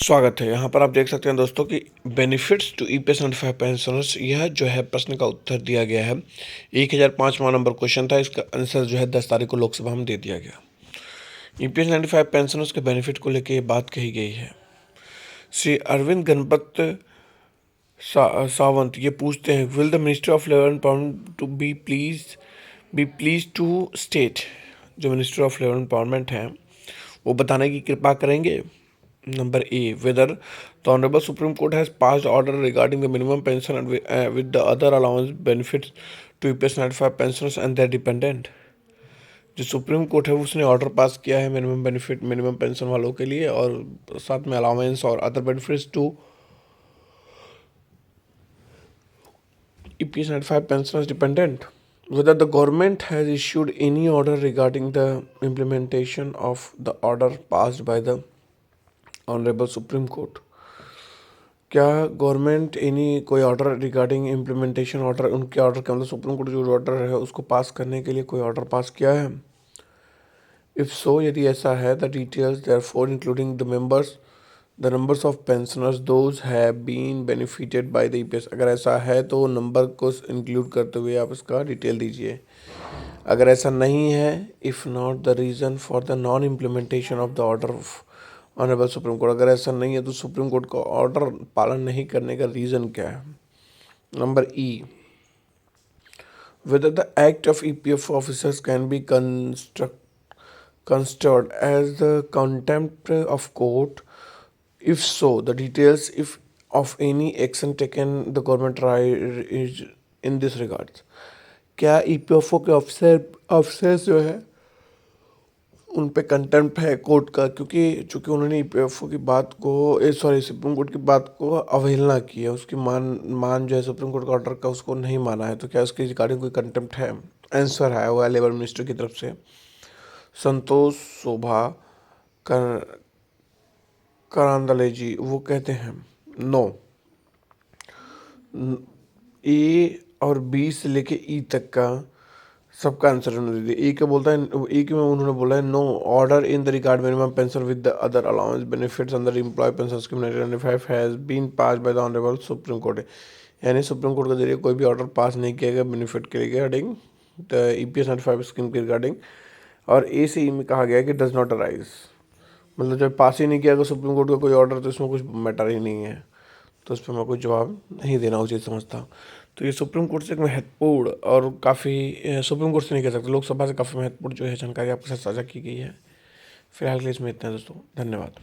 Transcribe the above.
स्वागत है। यहाँ पर आप देख सकते हैं दोस्तों कि बेनिफिट्स टू ईपीएस 95 पेंशनर्स, यह जो है प्रश्न का उत्तर दिया गया है। 1005वां नंबर क्वेश्चन था। इसका आंसर जो है 10 तारीख को लोकसभा में दे दिया गया। ईपीएस 95 पेंशनर्स के बेनिफिट को लेकर बात कही गई है। श्री अरविंद गणपत सावंत ये पूछते हैं, will the ministry of labour empowerment to be please to state, जो मिनिस्ट्री ऑफ लेबर एम्पावरमेंट है वो बताने की कृपा करेंगे। Number A, whether the Honorable Supreme Court has passed order regarding the minimum pension and with the other allowance benefits to EPS 95 pensioners and their dependent। जो supreme court है उसने order pass किया है मिनिमम पेंशन वालों के लिए और साथ में अलाउंस और other benefits to EPS 95 pensioners dependent। Whether the government has issued any order regarding the implementation of the order passed by the honourable Supreme court, क्या गवर्नमेंट कोई ऑर्डर रिगार्डिंग इम्प्लीमेंटेशन ऑर्डर, उनके order के मतलब supreme court जो order है उसको पास करने के लिए कोई ऑर्डर पास किया है। इफ़ सो, यदि ऐसा है, the details therefore including the numbers of pensioners those have been benefited by the EPS. अगर ऐसा है तो नंबर को इंक्लूड करते हुए आप इसका डिटेल दीजिए। अगर ऐसा नहीं है, if not, the reason for the non implementation of the order of honourable Supreme court. अगर ऐसा नहीं है तो सुप्रीम कोर्ट का ऑर्डर पालन नहीं करने का रीज़न क्या है। Number E, whether the act of EPF officers can be construed as the contempt of court. If so, the details if of any action taken the government is in this regards. क्या EPFO के officers जो है उन पे contempt है court का, चूँकि उन्होंने ईपीएफओ की बात को सुप्रीम कोर्ट की बात को अवहेलना की है, उसकी मान जो है सुप्रीम कोर्ट का ऑर्डर का उसको नहीं माना है, तो क्या उसके रिगार्डिंग कोई कंटेम्प्ट है। आंसर आया हुआ है लेबर मिनिस्टर की तरफ से, संतोष शोभा करांदले जी, वो कहते हैं नो। ए और बी से लेके ई तक का सबका आंसर उन्होंने दे दिया। ए का बोलता है, ए के में उन्होंने बोला है no order in the regard minimum pension with the other allowance benefits under employ pension scheme 1995 has been pass by the honourable Supreme Court. यानी सुप्रीम कोर्ट के जरिए कोई भी ऑर्डर पास नहीं किया गया बेनिफिट के रिगार्डिंग द ईपीएस 95 स्कीम के रिगार्डिंग। और ए से ई में कहा गया कि डज नॉट अराइज, मतलब जब पास ही नहीं किया गया सुप्रीम कोर्ट का कोई ऑर्डर तो इसमें कुछ मैटर ही नहीं है, तो उस पर मैं कोई जवाब नहीं देना उचित समझता हूँ। तो ये सुप्रीम कोर्ट से एक महत्वपूर्ण और काफ़ी, सुप्रीम कोर्ट से नहीं कह सकते, लोकसभा से काफ़ी महत्वपूर्ण जो है जानकारी आपके साथ साझा की गई है। फिलहाल के लिए इसमें इतना दोस्तों, धन्यवाद।